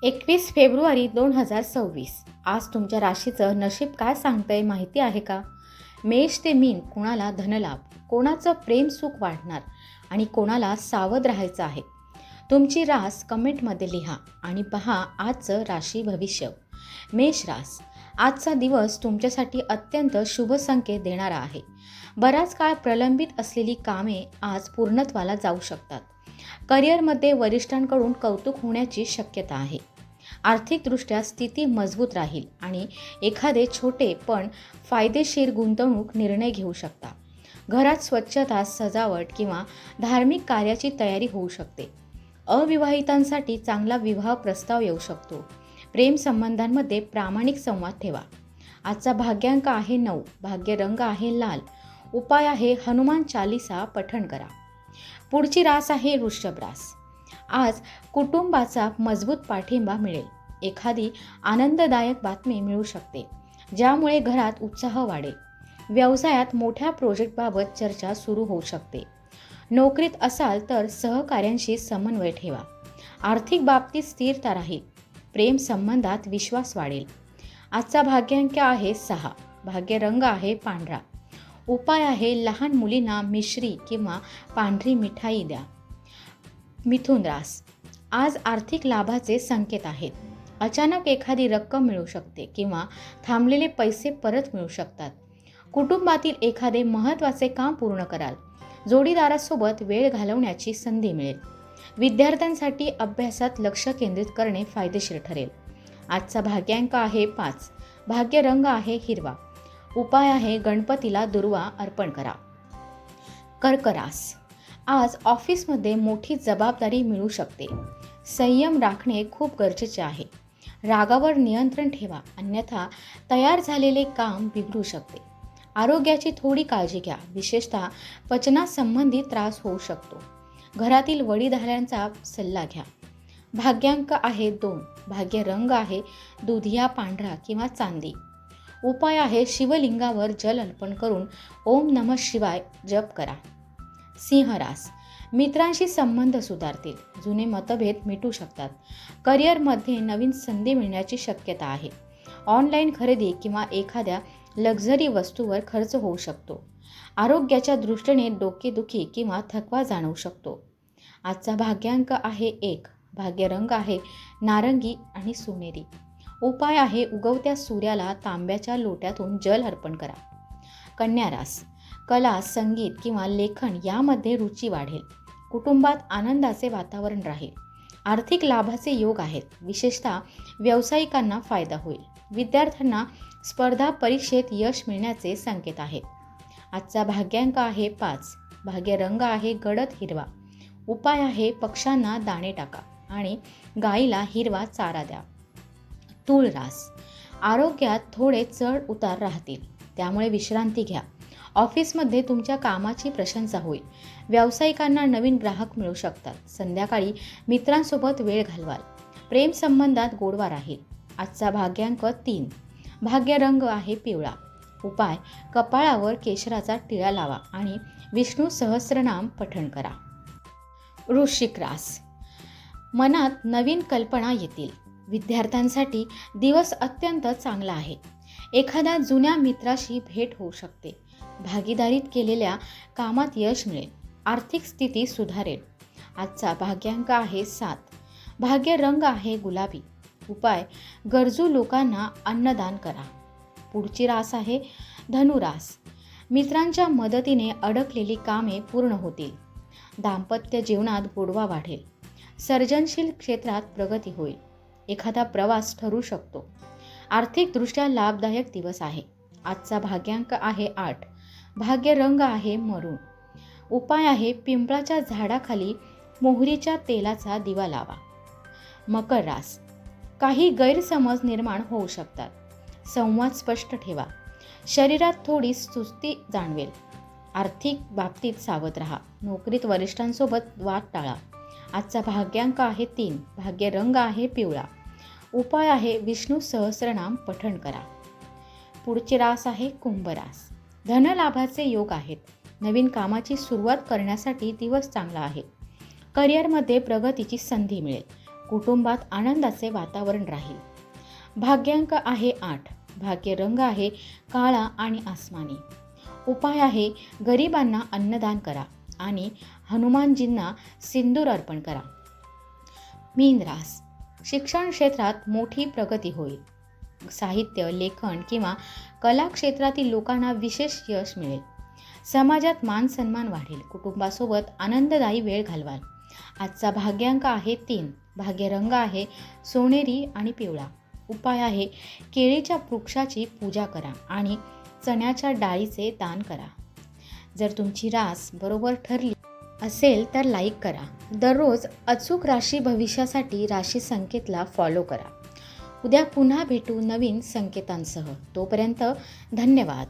21 February 2026. आज तुमच्या राशीचं नशीब काय सांगतंय माहिती आहे का? मेष ते मीन कोणाला धनलाभ, कोणाचं प्रेम सुख वाढणार आणि कोणाला सावध राहायचं आहे. तुमची रास कमेंटमध्ये लिहा आणि पहा आजचं राशी भविष्य. मेष रास, आजचा दिवस तुमच्यासाठी अत्यंत शुभ संकेत देणारा आहे. बराच काळ प्रलंबित असलेली कामे आज पूर्णत्वाला जाऊ शकतात. करिअरमध्ये वरिष्ठांकडून कौतुक होण्याची शक्यता आहे. आर्थिकदृष्ट्या स्थिती मजबूत राहील आणि एखादे छोटे पण फायदेशीर गुंतवणूक निर्णय घेऊ शकता. घरात स्वच्छता, सजावट किंवा धार्मिक कार्याची तयारी होऊ शकते. अविवाहितांसाठी चांगला विवाह प्रस्ताव येऊ शकतो. प्रेम संबंधांमध्ये प्रामाणिक संवाद ठेवा. आजचा भाग्यांक आहे 9. भाग्य रंग आहे लाल. उपाय आहे हनुमान चालीसा पठण करा. पुढची रास आहे वृषभ रास. आज कुटुंबाचा मजबूत पाठिंबा मिळेल. एखादी आनंददायक बातमी मिळू शकते, ज्यामुळे घरात उत्साह वाढेल. व्यवसायात मोठ्या प्रोजेक्टबाबत चर्चा सुरू होऊ शकते. नोकरीत असाल तर सहकाऱ्यांशी समन्वय ठेवा. आर्थिक बाबतीत स्थिरता राहील. प्रेम संबंधात विश्वास वाढेल. आजचा भाग्यांक आहे 6. भाग्य रंग आहे पांढरा. उपाय आहे लहान मुलींना मिश्री किंवा पांढरी मिठाई द्या. मिथुन रास, आज आर्थिक लाभाचे संकेत आहेत. अचानक एखादी रक्कम मिळू शकते किंवा थांबलेले पैसे परत मिळू शकतात. कुटुंबातील एखादे महत्त्वाचे काम पूर्ण कराल. जोडीदारासोबत वेळ घालवण्याची संधी मिळेल. विद्यार्थ्यांसाठी अभ्यासात लक्ष केंद्रित करणे फायदेशीर ठरेल. आजचा भाग्यांक आहे 5. भाग्य रंग आहे हिरवा. उपाय आहे गणपतीला दुर्वा अर्पण करा. कर्क रास, आज ऑफिसमध्ये मोठी जबाबदारी मिळू शकते. संयम राखणे खूप गरजेचे आहे. रागावर नियंत्रण ठेवा, अन्यथा तयार झालेले काम बिघडू शकते. आरोग्याची थोडी काळजी घ्या, विशेषतः पचनासंबंधी त्रास होऊ शकतो. घरातील वडीलधाऱ्यांचा सल्ला घ्या. भाग्यांक आहे 2. भाग्य रंग आहे दुधिया पांढरा किंवा चांदी. उपाय आहे शिवलिंगावर जल अर्पण करून ओम नमः शिवाय जप करा. सिंह रास, मित्रांशी संबंध सुधारतील. जुने मतभेद मिटू शकतात. करिअरमध्ये नवीन संधी मिळण्याची शक्यता आहे. ऑनलाईन खरेदी किंवा एखाद्या लक्झरी वस्तूवर खर्च होऊ शकतो. आरोग्याच्या दृष्टीने डोकेदुखी किंवा थकवा जाणवू शकतो. आजचा भाग्यांक आहे 1. भाग्य रंग आहे नारंगी आणि सोनेरी. उपाय आहे उगवत्या सूर्याला तांब्याच्या लोट्यातून जल अर्पण करा. कन्या रास, कला, संगीत किंवा लेखन यामध्ये रुची वाढेल. कुटुंबात आनंदाचे वातावरण राहील. आर्थिक लाभाचे योग आहेत. विशेषतः व्यावसायिकांना फायदा होईल. विद्यार्थ्यांना स्पर्धा परीक्षेत यश मिळण्याचे संकेत आहेत. आजचा भाग्यांक आहे 5. भाग्य रंग आहे गडद हिरवा. उपाय आहे पक्ष्यांना दाणे टाका आणि गाईला हिरवा चारा द्या. तूळ रास, आरोग्यात थोडे चढ उतार राहतील, त्यामुळे विश्रांती घ्या. ऑफिसमध्ये तुमच्या कामाची प्रशंसा होईल. व्यावसायिकांना नवीन ग्राहक मिळू शकतात. संध्याकाळी मित्रांसोबत वेळ घालवाल. प्रेम संबंधात गोडवा राहील. आजचा भाग्यांक 3. भाग्य रंग आहे पिवळा. उपाय कपाळावर केशराचा टिळा लावा आणि विष्णू सहस्रनाम पठण करा. वृश्चिक रास, मनात नवीन कल्पना येतील. विद्यार्थ्यांसाठी दिवस अत्यंत चांगला आहे. एखाद्या जुन्या मित्राशी भेट होऊ शकते. भागीदारीत केलेल्या कामात यश मिळेल. आर्थिक स्थिती सुधारेल. आजचा भाग्यांक आहे 7. भाग्य रंग आहे गुलाबी. उपाय गरजू लोकांना अन्नदान करा. पुढची रास आहे धनुरास. मित्रांच्या मदतीने अडकलेली कामे पूर्ण होतील. दाम्पत्य जीवनात गोडवा वाढेल. सर्जनशील क्षेत्रात प्रगती होईल. एखादा प्रवास ठरू शकतो. आर्थिकदृष्ट्या लाभदायक दिवस आहे. आजचा भाग्यांक आहे 8. भाग्य रंग आहे मरून. उपाय आहे पिंपळाच्या झाडाखाली मोहरीच्या तेलाचा दिवा लावा. मकर रास, काही गैरसमज निर्माण होऊ शकतात. संवाद स्पष्ट ठेवा. शरीरात थोडी सुस्ती जाणवेल. आर्थिक बाबतीत सावध राहा. नोकरीत वरिष्ठांसोबत वाद टाळा. आजचा भाग्यांक आहे 3. भाग्य रंग आहे पिवळा. उपाय आहे विष्णू सहस्रनाम पठण करा. पुढची रास आहे कुंभ रास. धनलाभाचे योग आहेत. नवीन कामाची सुरुवात करण्यासाठी दिवस चांगला आहे. करिअरमध्ये प्रगतीची संधी मिळेल. कुटुंबात आनंदाचे वातावरण राहील. भाग्यांक आहे 8. भाग्य रंग आहे काळा आणि आसमानी. उपाय आहे गरिबांना अन्नदान करा आणि हनुमानजींना सिंदूर अर्पण करा. मीन रास. शिक्षण क्षेत्रात मोठी प्रगती होईल. साहित्य, लेखन किंवा कला क्षेत्रातील लोकांना विशेष यश मिळेल. समाजात मान सन्मान वाढेल. कुटुंबासोबत आनंददायी वेळ घालवाल. आजचा भाग्यांक आहे 3. भाग्य रंग आहे सोनेरी आणि पिवळा. उपाय आहे केळीच्या वृक्षाची पूजा करा आणि चण्याच्या डाळीचे दान करा. जर तुमची रास बरोबर ठरली असेल तर लाईक करा. दररोज अचूक राशी भविष्यासाठी राशी संकेतला फॉलो करा. उद्या पुन्हा भेटू नवीन संकेतांसह. तोपर्यंत धन्यवाद.